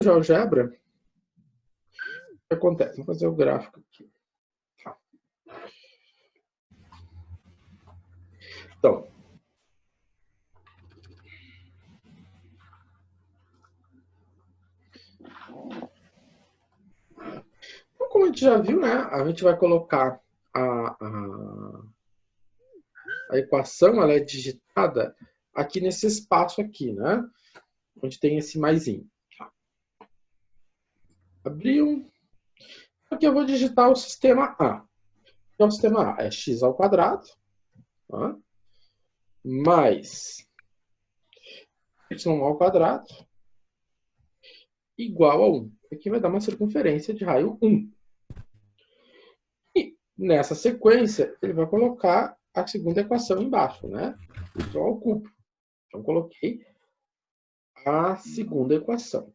GeoGebra, o que acontece? Vou fazer o gráfico aqui. Tá. Então, como a gente já viu, né? A gente vai colocar a equação, ela é digitada aqui nesse espaço aqui, né? Onde tem esse maisinho. Tá. Abriu. Aqui eu vou digitar o sistema A. Então, o sistema A é x ao quadrado, tá? Mais y ao quadrado igual a 1. Aqui vai dar uma circunferência de raio 1. E nessa sequência, ele vai colocar a segunda equação embaixo, né? Y ao cubo. Então, coloquei a segunda equação.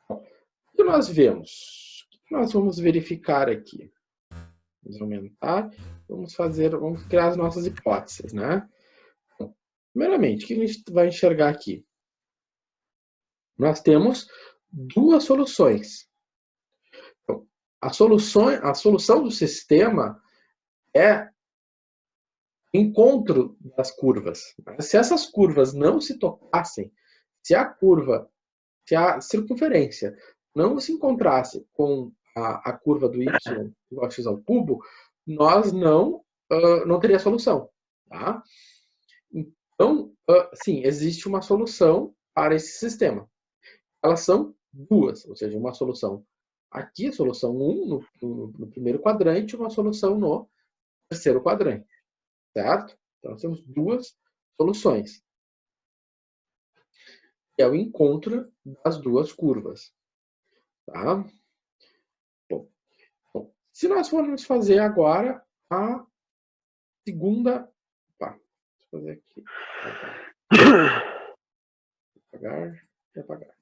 O que nós vemos? O que nós vamos verificar aqui? Vamos aumentar, vamos criar as nossas hipóteses, né? Primeiramente, o que a gente vai enxergar aqui? Nós temos duas soluções. Então, a solução do sistema é encontro das curvas. Se essas curvas não se tocassem, se a circunferência não se encontrasse com a curva do y igual a x ao cubo, nós não teria solução. Tá? Então, sim, existe uma solução para esse sistema. Elas são duas, ou seja, uma solução aqui, solução 1 no primeiro quadrante, e uma solução no terceiro quadrante. Certo? Então, nós temos duas soluções. É o encontro das duas curvas. Tá? Bom, se nós formos fazer agora a segunda... Opa, deixa eu fazer aqui. Apagar.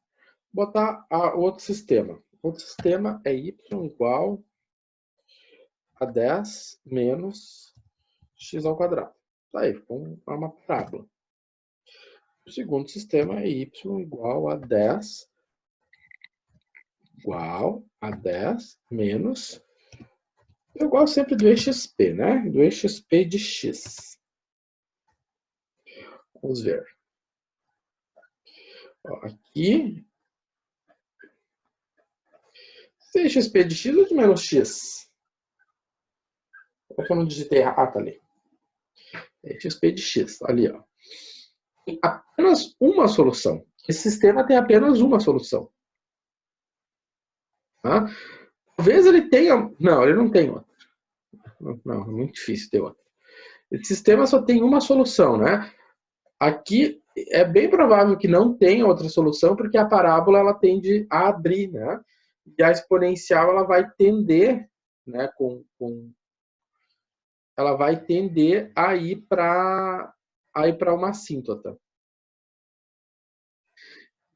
Botar outro sistema. Outro sistema é y igual a 10 menos x ao quadrado. Tá aí, ficou uma parábola. O segundo sistema é y igual a 10 menos... Eu gosto sempre do EXP, né? Do EXP de x. Vamos ver. Ó, aqui... Se é EXP de x ou de menos x? Por que eu não digitei? Ah, tá ali. EXP de x, ali, ó. Tem apenas uma solução. Esse sistema tem apenas uma solução. Tá? Talvez ele tenha... Não, ele não tem outra. Não, é muito difícil ter outra. Esse sistema só tem uma solução, né? Aqui é bem provável que não tenha outra solução, porque a parábola ela tende a abrir, né? E a exponencial ela vai tender, né? Ela vai tender a ir para uma assíntota.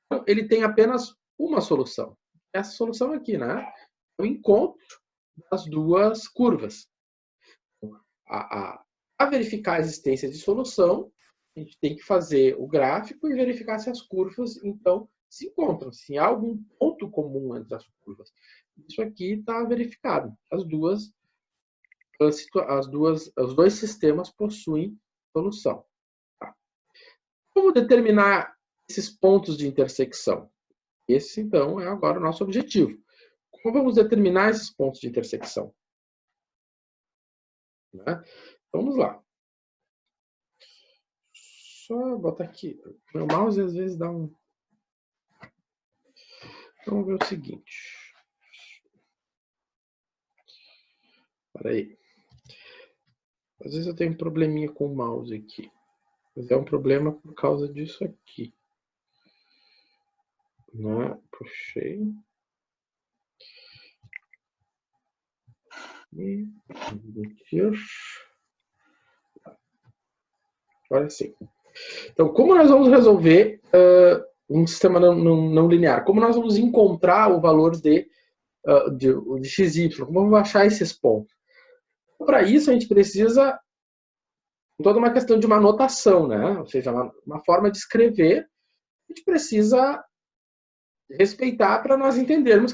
Então, ele tem apenas uma solução. Essa solução aqui, né? O encontro das duas curvas. A verificar a existência de solução, a gente tem que fazer o gráfico e verificar se as curvas, então, se encontram, se há algum ponto comum entre as curvas. Isso aqui está verificado. Os dois sistemas possuem solução. Tá? Como determinar esses pontos de intersecção? Esse, então, é agora o nosso objetivo. Como vamos determinar esses pontos de intersecção? Né? Vamos lá. Só botar aqui. Meu mouse às vezes dá um... Vamos ver o seguinte. Espera aí. Às vezes eu tenho um probleminha com o mouse aqui. Mas é um problema por causa disso aqui. Né? Puxei. E agora sim. Então, como nós vamos resolver um sistema não linear? Como nós vamos encontrar o valor de xy? Como vamos achar esses pontos? Para isso, a gente precisa toda uma questão de uma notação, né? Ou seja, uma forma de escrever a gente precisa respeitar para nós entendermos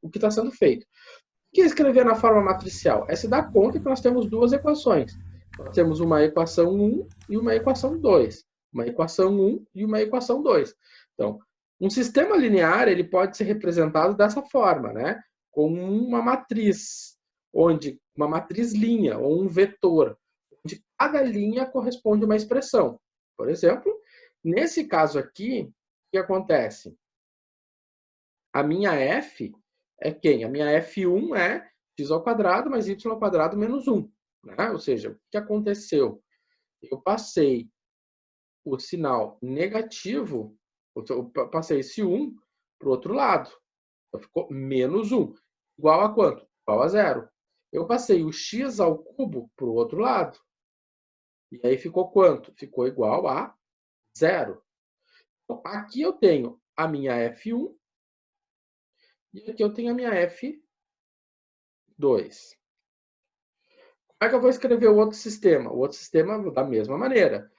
o que está sendo feito. O que é escrever na forma matricial? É se dar conta que nós temos duas equações. Nós temos uma equação 1 e uma equação 2. Uma equação 1 e uma equação 2. Então, um sistema linear ele pode ser representado dessa forma, né? Com uma matriz, uma matriz linha ou um vetor, onde cada linha corresponde a uma expressão. Por exemplo, nesse caso aqui, o que acontece? A minha f é quem? A minha f1 é x ao quadrado mais y ao quadrado menos 1. Né? Ou seja, o que aconteceu? Eu passei o sinal negativo, eu passei esse 1 para o outro lado. Então, ficou menos 1. Igual a quanto? Igual a 0. Eu passei o x ao cubo para o outro lado. E aí ficou quanto? Ficou igual a 0. Então, aqui eu tenho a minha f1 e aqui eu tenho a minha f2. Como é que eu vou escrever o outro sistema? O outro sistema da mesma maneira.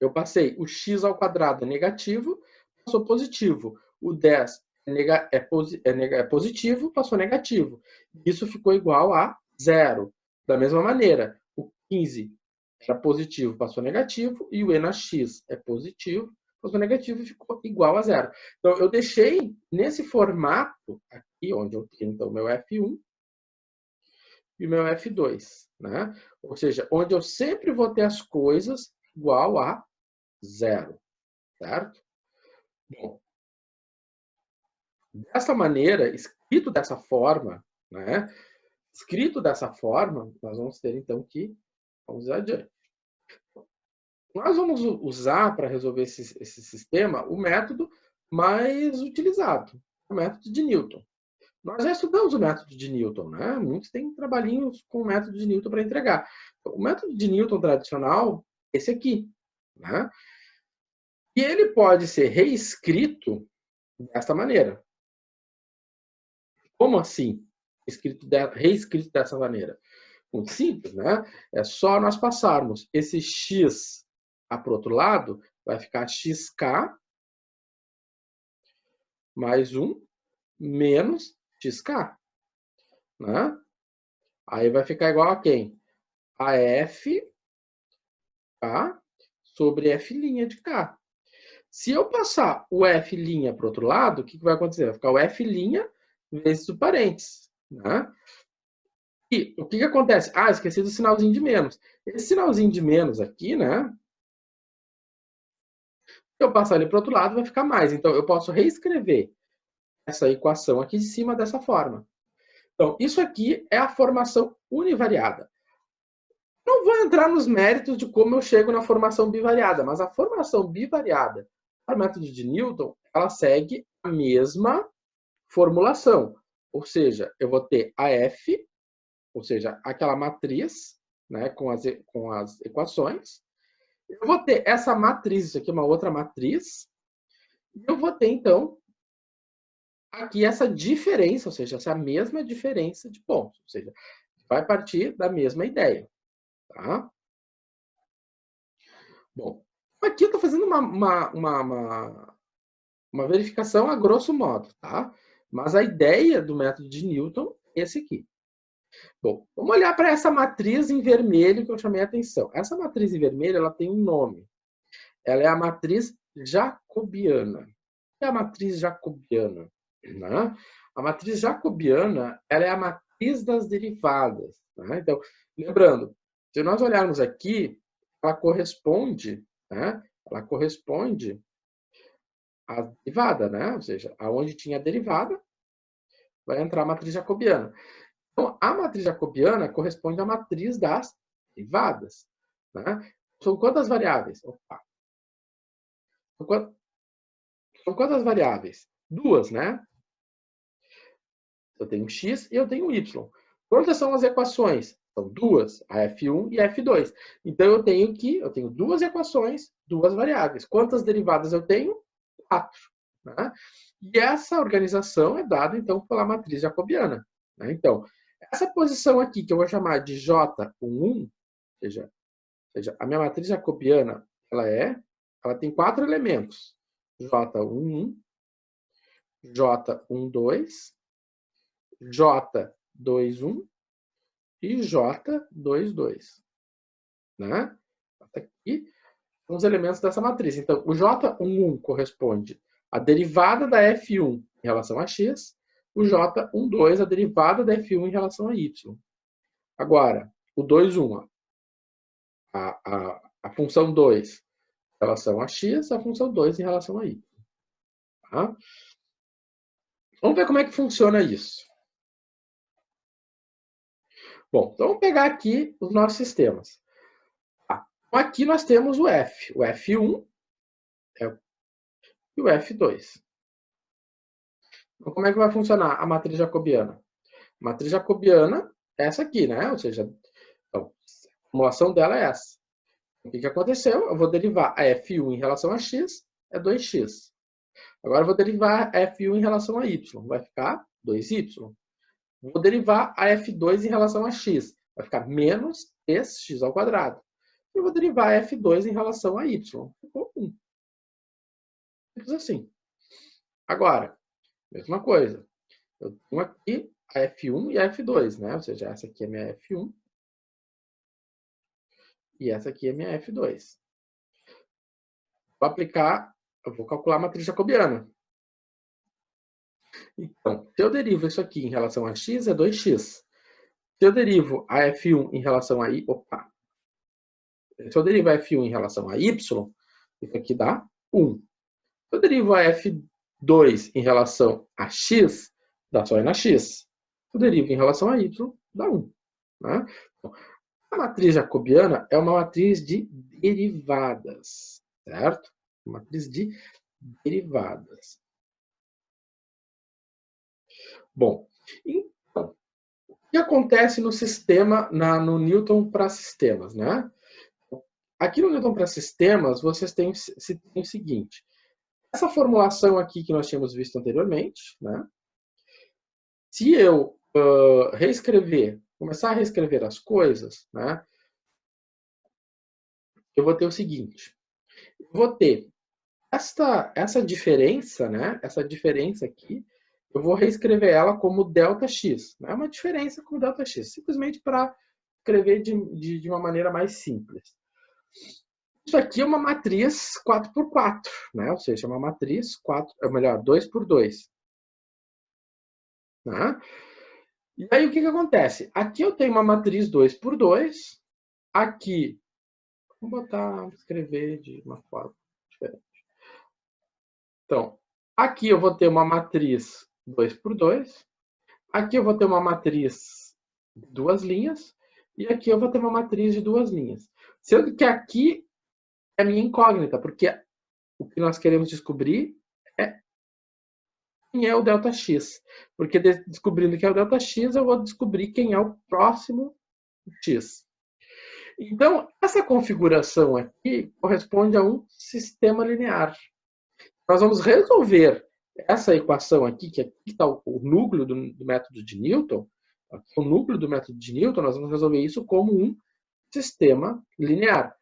Eu passei o x ao quadrado negativo, passou positivo. O 10 é positivo, passou negativo. Isso ficou igual a 0. Da mesma maneira, o 15 era positivo, passou negativo. E o e na x é positivo, passou negativo e ficou igual a 0. Então, eu deixei nesse formato aqui, onde eu tenho então o meu f1 e o meu f2. Né? Ou seja, onde eu sempre vou ter as coisas igual a 0. Certo? Bom, dessa maneira, escrito dessa forma, né? Escrito dessa forma, nós vamos ter então que vamos adiante. Nós vamos usar para resolver esse sistema o método mais utilizado, o método de Newton. Nós já estudamos o método de Newton, né? Muitos têm trabalhinhos com o método de Newton para entregar. O método de Newton tradicional, esse aqui, né? E ele pode ser reescrito desta maneira. Como assim? Reescrito dessa maneira? Muito simples, né? É só nós passarmos esse x para o outro lado, vai ficar xk mais 1 menos xk. Né? Aí vai ficar igual a quem? A f k sobre f' de k. Se eu passar o f' para o outro lado, o que vai acontecer? Vai ficar o f' vezes o parênteses. Né? E o que acontece? Ah, esqueci do sinalzinho de menos. Esse sinalzinho de menos aqui, né? Se eu passar ele para o outro lado, vai ficar mais. Então, eu posso reescrever essa equação aqui de cima dessa forma. Então, isso aqui é a formação univariada. Não vou entrar nos méritos de como eu chego na formação bivariada, mas a formação bivariada para o método de Newton, ela segue a mesma formulação. Ou seja, eu vou ter a F, ou seja, aquela matriz, né, com as equações. Eu vou ter essa matriz, isso aqui é uma outra matriz. E eu vou ter, então, aqui essa diferença, ou seja, essa mesma diferença de pontos. Ou seja, vai partir da mesma ideia. Tá? Bom, aqui eu estou fazendo uma verificação a grosso modo, tá? Mas a ideia do método de Newton é esse aqui. Bom, vamos olhar para essa matriz em vermelho que eu chamei a atenção. Essa matriz em vermelho ela tem um nome. Ela é a matriz jacobiana. O que é a matriz jacobiana? Né? A matriz jacobiana ela é a matriz das derivadas. Né? Então, lembrando, se nós olharmos aqui, ela corresponde, né? Ela corresponde à derivada, né? Ou seja, aonde tinha a derivada, vai entrar a matriz jacobiana. Então, a matriz jacobiana corresponde à matriz das derivadas. Né? São quantas variáveis? Opa. São quantas variáveis? Duas, né? Eu tenho x e eu tenho y. Quantas são as equações? São duas, a f1 e a f2. Então, eu tenho duas equações, duas variáveis. Quantas derivadas eu tenho? 4. Né? E essa organização é dada, então, pela matriz jacobiana. Né? Então, essa posição aqui, que eu vou chamar de J11, ou seja, a minha matriz jacobiana ela tem 4 elementos. J11, J12, J21 e J22. Né? Aqui são os elementos dessa matriz. Então, o J11 corresponde à derivada da F1 em relação a x, o J12 a derivada da F1 em relação a y. Agora, o 21, a função 2 em relação a x, a função 2 em relação a y. Tá? Vamos ver como é que funciona isso. Bom, então vamos pegar aqui os nossos sistemas. Aqui nós temos o F. O F1 e o F2. Então, como é que vai funcionar a matriz jacobiana? A matriz jacobiana é essa aqui, né? Ou seja, então, a formulação dela é essa. O que aconteceu? Eu vou derivar a F1 em relação a x, é 2x. Agora eu vou derivar a F1 em relação a y, vai ficar 2y. Vou derivar a F2 em relação a x, vai ficar menos 3x ao quadrado. Eu vou derivar a F2 em relação a y, ficou 1. Simples assim. Agora, mesma coisa. Eu tenho aqui a F1 e a F2, né? Ou seja, essa aqui é minha F1 e essa aqui é minha F2. Vou aplicar, eu vou calcular a matriz jacobiana. Então, se eu derivo isso aqui em relação a x, é 2x. Se eu derivo a F1 em relação a y, se eu derivo a F1 em relação a y, isso aqui dá 1. Se eu derivo a F2 em relação a x, dá só na x. Se eu derivo em relação a y, dá 1. Né? Então, a matriz jacobiana é uma matriz de derivadas, certo? Uma matriz de derivadas. Bom, então, o que acontece no sistema, no Newton para sistemas, né? Aqui no Newton para sistemas, vocês têm o seguinte. Essa formulação aqui que nós tínhamos visto anteriormente, né? Se eu começar a reescrever as coisas, né? Eu vou ter o seguinte. Eu vou ter essa diferença, né? Essa diferença aqui, eu vou reescrever ela como ΔX. É uma diferença como ΔX, simplesmente para escrever de uma maneira mais simples. Isso aqui é uma matriz 4x4, né? Ou seja, uma matriz 2x2. Né? E aí o que acontece? Aqui eu tenho uma matriz 2x2, aqui, vou escrever de uma forma diferente. Então, aqui eu vou ter uma matriz 2x2, aqui eu vou ter uma matriz de 2 linhas, e aqui eu vou ter uma matriz de 2 linhas. Sendo que aqui é a minha incógnita, porque o que nós queremos descobrir é quem é o ΔX. Porque descobrindo quem é o ΔX, eu vou descobrir quem é o próximo x. Então, essa configuração aqui corresponde a um sistema linear. Nós vamos resolver essa equação aqui, que aqui está o núcleo do método de Newton. O núcleo do método de Newton, nós vamos resolver isso como um sistema linear.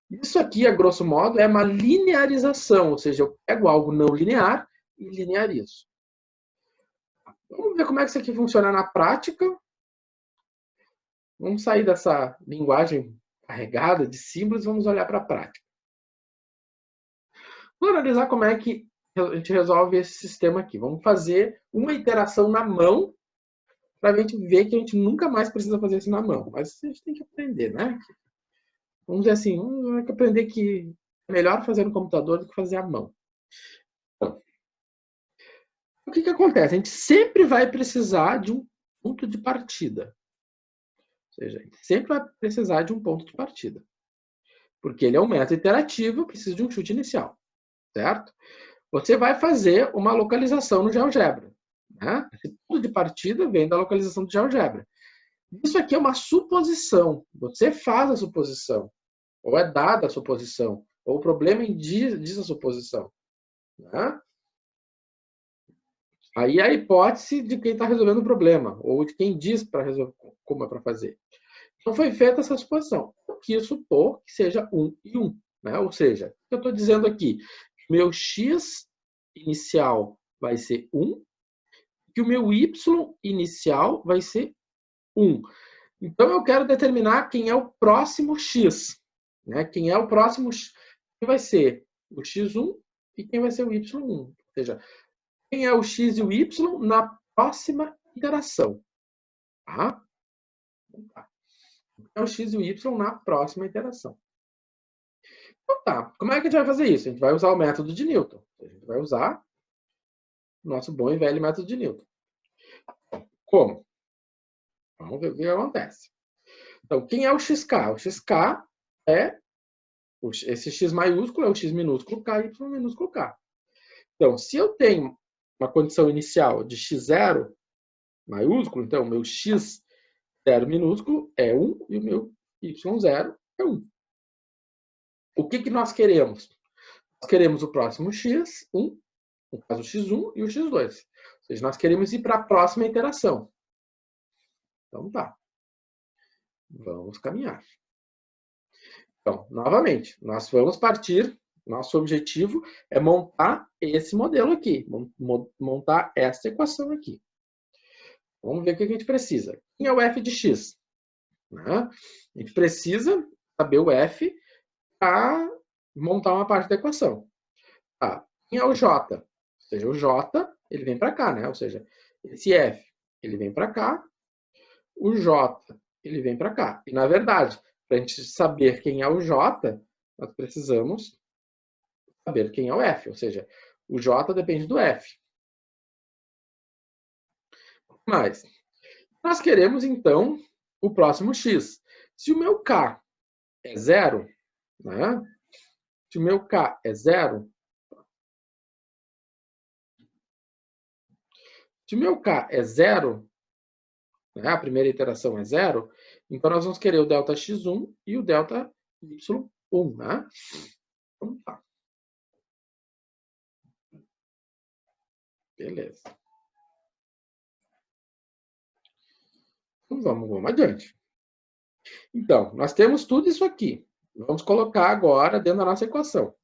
Isso aqui, a grosso modo, é uma linearização, ou seja, eu pego algo não linear e linearizo. Vamos ver como é que isso aqui funciona na prática. Vamos sair dessa linguagem carregada de símbolos e vamos olhar para a prática. Vamos analisar como é que a gente resolve esse sistema aqui. Vamos fazer uma iteração na mão para a gente ver que a gente nunca mais precisa fazer isso na mão. Mas a gente tem que aprender, né? Vamos dizer assim, vamos aprender que é melhor fazer no computador do que fazer à mão. Então, o que acontece? A gente sempre vai precisar de um ponto de partida. Ou seja, a gente sempre vai precisar de um ponto de partida. Porque ele é um método iterativo, precisa de um chute inicial. Certo? Você vai fazer uma localização no GeoGebra. Né? Esse ponto de partida vem da localização do GeoGebra. Isso aqui é uma suposição. Você faz a suposição. Ou é dada a suposição. Ou o problema diz a suposição. Né? Aí é a hipótese de quem está resolvendo o problema. Ou de quem diz para resolver como é para fazer. Então foi feita essa suposição. Eu quis supor que seja 1 e 1. né? Ou seja, eu estou dizendo aqui, meu x inicial vai ser 1, que o meu y inicial vai ser 1. Então, eu quero determinar quem é o próximo x. Né? Quem é o próximo x, quem vai ser o x1 e quem vai ser o y1. Ou seja, quem é o x e o y na próxima iteração. Tá? É o x e o y na próxima iteração. Então tá, como é que a gente vai fazer isso? A gente vai usar o método de Newton. A gente vai usar o nosso bom e velho método de Newton. Como? Vamos ver o que acontece. Então, quem é o xk? O xk é esse x maiúsculo, é o x minúsculo k, y minúsculo k. Então, se eu tenho uma condição inicial de x0 maiúsculo, então o meu x0 minúsculo é 1 e o meu y0 é 1. O que nós queremos? Nós queremos o próximo x1, no caso o x1 e o x2. Ou seja, nós queremos ir para a próxima iteração. Então tá. Vamos caminhar. Então, novamente, nós vamos partir, nosso objetivo é montar esse modelo aqui, montar essa equação aqui. Vamos ver o que a gente precisa. Quem é o f de x? Né? A gente precisa saber o f para montar uma parte da equação. Tá. Quem é o j? Ou seja, o j ele vem para cá, né? Ou seja, esse f ele vem para cá, o j ele vem para cá. E, na verdade, para a gente saber quem é o j, nós precisamos saber quem é o f. Ou seja, o j depende do f. Mas, nós queremos, então, o próximo x. Se o meu k é 0, né? Se o meu k é 0, se o meu k é 0, né? A primeira iteração é 0, então nós vamos querer o delta x1 e o delta y1, né? Então tá. Beleza. Então vamos adiante. Então, nós temos tudo isso aqui. Vamos colocar agora dentro da nossa equação.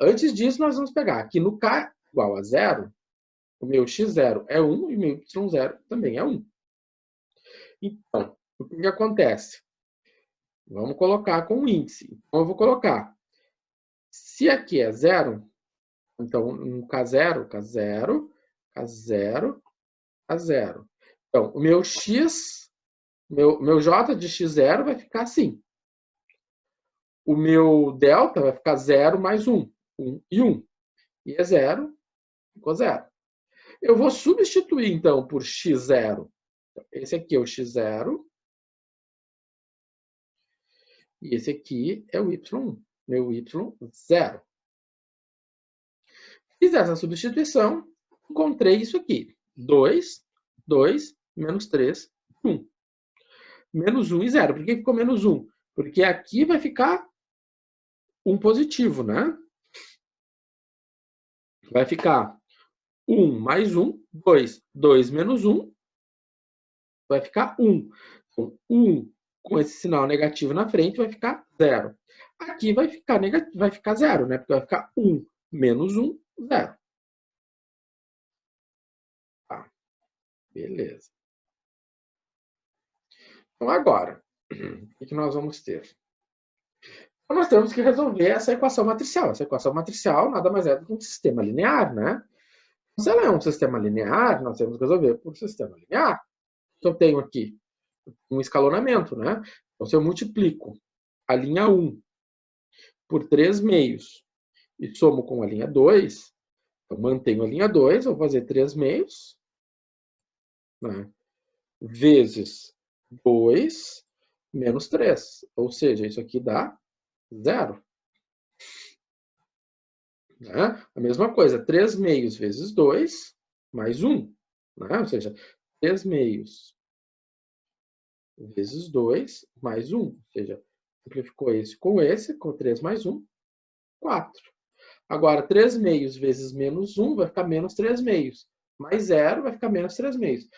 Antes disso, nós vamos pegar aqui no k igual a 0, o meu x0 é 1 e o meu y0 também é 1. Então, o que acontece? Vamos colocar com um índice. Então, eu vou colocar, se aqui é 0, então, no K0, K0, K0, K0. Então, o meu x, meu j de x0 vai ficar assim. O meu delta vai ficar 0 mais 1. 1 e 1. E é 0, ficou 0. Eu vou substituir, então, por x0. Esse aqui é o x0. E esse aqui é o y1. Meu y0. Fiz essa substituição, encontrei isso aqui. 2, 2, menos 3, 1. Menos 1 e 0. Por que ficou menos 1? Porque aqui vai ficar um positivo, né? Vai ficar 1 mais 1, 2. 2 menos 1, vai ficar 1. Então, 1 com esse sinal negativo na frente vai ficar 0. Aqui vai ficar negativo, vai ficar 0, né? Porque vai ficar 1 menos 1, 0. Tá. Beleza. Então, agora, o que nós vamos ter? Então, nós temos que resolver essa equação matricial. Essa equação matricial nada mais é do que um sistema linear, né? Se ela é um sistema linear, nós temos que resolver por sistema linear. Então, eu tenho aqui um escalonamento, né? Então, se eu multiplico a linha 1 por 3 meios e somo com a linha 2, eu mantenho a linha 2, eu vou fazer 3 meios, né? Vezes 2 menos 3. Ou seja, isso aqui dá 0. Né? A mesma coisa, 3 meios vezes 2 mais 1. Né? Ou seja, 3 meios vezes 2 mais 1. Ou seja, simplificou esse com 3 mais 1, 4. Agora, 3 meios vezes menos 1 vai ficar menos 3 meios. Mais 0 vai ficar menos 3 meios.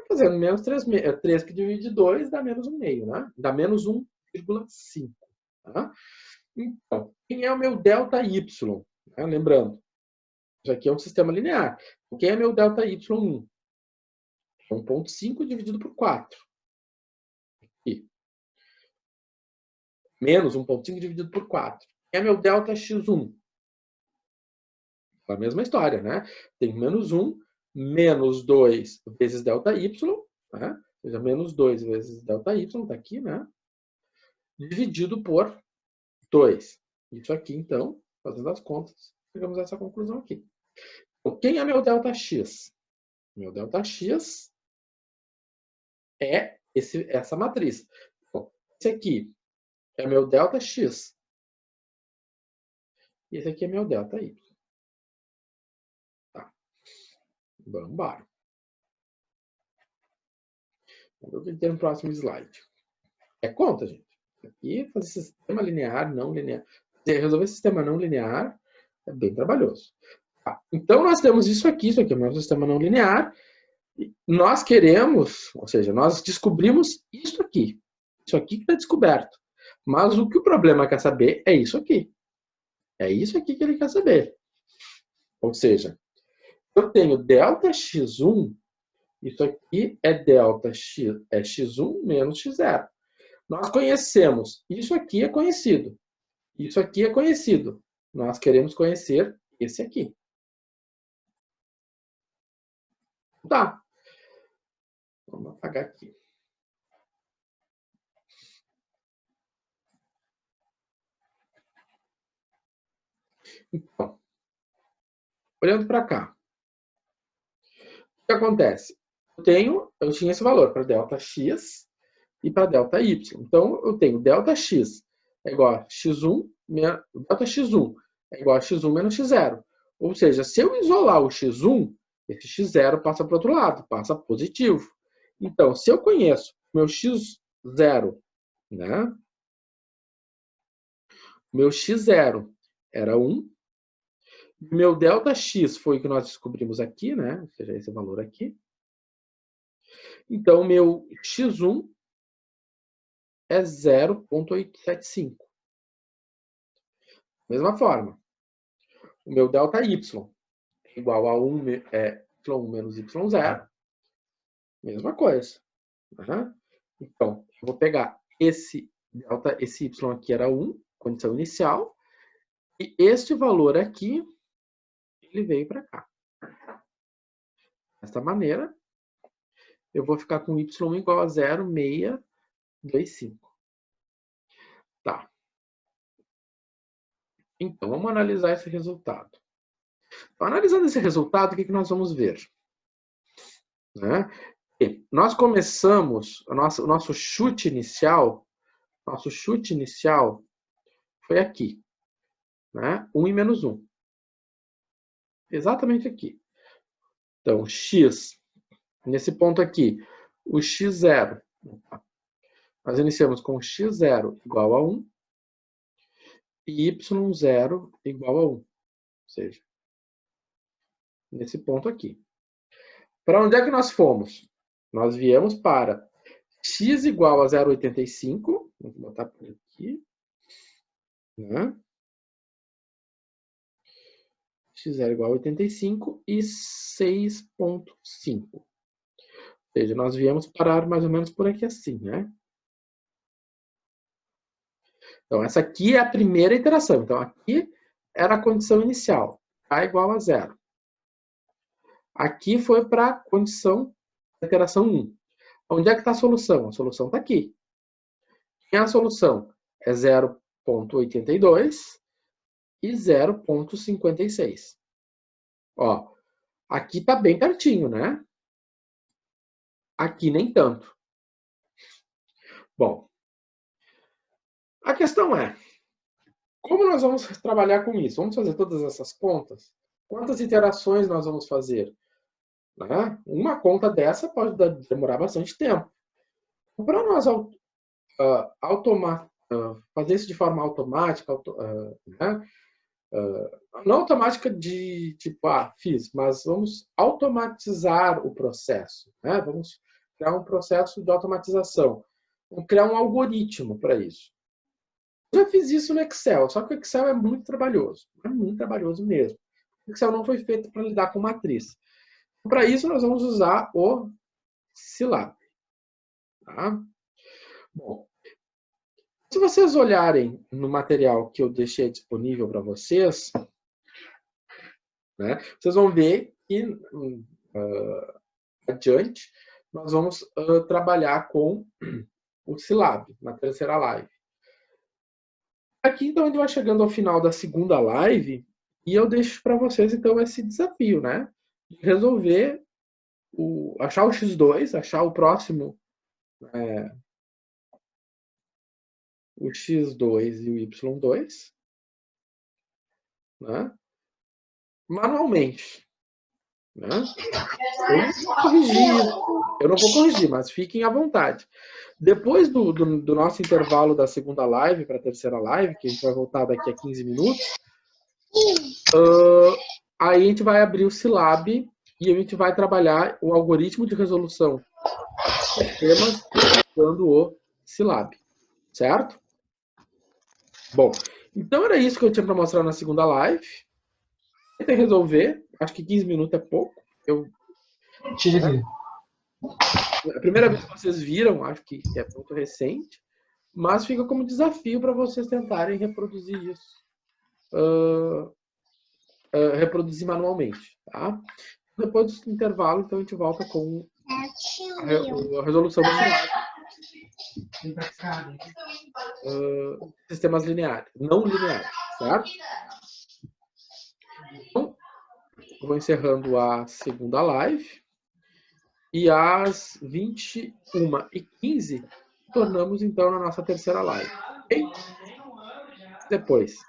Fazendo menos 3 meios, 3 que divide 2 dá menos 1 meio, né? Dá menos 1,5. Tá? Então, quem é o meu ΔY? Lembrando, isso aqui é um sistema linear. Quem é meu ΔY1? 1,5 dividido por 4. Aqui. Menos 1,5 dividido por 4. Quem é meu ΔX1? A mesma história, né? Tem menos 1, menos 2 vezes ΔY, né? Ou seja, menos 2 vezes ΔY, está aqui, né? Dividido por 2. Isso aqui, então, fazendo as contas, chegamos a essa conclusão aqui. Então, quem é meu ΔX? Meu ΔX é essa matriz. Bom, esse aqui é meu ΔX. E esse aqui é meu ΔY. Tá. Vamos embora. Vamos ver o que tem no próximo slide. É conta, gente. Aqui, fazer sistema linear, não linear. Resolver sistema não linear é bem trabalhoso. Tá. Então, nós temos isso aqui é o meu sistema não linear. Nós queremos, ou seja, nós descobrimos isso aqui. Isso aqui que está descoberto. Mas o que o problema quer saber é isso aqui. É isso aqui que ele quer saber. Ou seja, eu tenho ΔX1, isso aqui é ΔX, é x1 menos x0. Nós conhecemos, isso aqui é conhecido. Isso aqui é conhecido. Nós queremos conhecer esse aqui. Tá. Vamos apagar aqui. Então, olhando para cá. O que acontece? Eu tinha esse valor para ΔX e para ΔY. Então, eu tenho ΔX é igual a x1, ΔX1 é igual a x1 menos x0. Ou seja, se eu isolar o x1, esse x0 passa para o outro lado, passa positivo. Então, se eu conheço meu x0, né? Meu x0 era 1. Meu ΔX foi o que nós descobrimos aqui, né? Ou seja, esse valor aqui. Então, meu x1 é 0,875. Mesma forma. O meu ΔY é igual a 1 y1 menos y0. Mesma coisa. Uhum. Então, eu vou pegar esse y aqui era 1, condição inicial, e este valor aqui, ele veio para cá. Dessa maneira, eu vou ficar com y igual a 0,625. Tá. Então, vamos analisar esse resultado. Então, analisando esse resultado, o que nós vamos ver? Né? Nós começamos, o nosso chute inicial foi aqui. Né? 1 e menos 1. Exatamente aqui. Então, x, nesse ponto aqui, o x0, nós iniciamos com x0 igual a 1 e y0 igual a 1. Ou seja, nesse ponto aqui. Para onde é que nós fomos? Nós viemos para x igual a 0,85. Vou botar por aqui. Né? x0 igual a 85 e 6,5. Ou seja, nós viemos parar mais ou menos por aqui assim, né? Então, essa aqui é a primeira iteração. Então, aqui era a condição inicial, k igual a 0. Aqui foi para a condição da iteração 1. Onde é que está a solução? A solução está aqui. E a solução é 0,82 e 0,56. Ó, aqui está bem pertinho, né? Aqui nem tanto. Bom, a questão é, como nós vamos trabalhar com isso? Vamos fazer todas essas contas? Quantas iterações nós vamos fazer? Né? Uma conta dessa pode demorar bastante tempo. Para nós fazer isso de forma automática, né? Não automática de tipo, fiz, mas vamos automatizar o processo. Né? Vamos criar um processo de automatização. Vamos criar um algoritmo para isso. Eu já fiz isso no Excel, só que o Excel é muito trabalhoso. É muito trabalhoso mesmo. O Excel não foi feito para lidar com matriz. Para isso, nós vamos usar o Scilab. Tá? Bom, se vocês olharem no material que eu deixei disponível para vocês, né, vocês vão ver que adiante nós vamos trabalhar com o Scilab na terceira live. Aqui, então, a gente vai chegando ao final da segunda live e eu deixo para vocês, então, esse desafio, né? De resolver, achar o X2, achar o próximo, o X2 e o Y2, né? Manualmente. Né? Eu não vou corrigir, mas fiquem à vontade. Depois do nosso intervalo da segunda live para a terceira live, que a gente vai voltar daqui a 15 minutos, aí a gente vai abrir o Scilab e a gente vai trabalhar o algoritmo de resolução de sistemas usando o Scilab. Certo? Bom, então era isso que eu tinha para mostrar na segunda live. Tentei resolver. Acho que 15 minutos é pouco. A primeira vez que vocês viram, acho que é muito recente, mas fica como desafio para vocês tentarem reproduzir isso. Reproduzir manualmente. Tá? Depois do intervalo, então a gente volta com a resolução do sistemas lineares, não lineares, certo? Então, eu vou encerrando a segunda live e às 21h15 tornamos então na nossa terceira live. Ok? Depois.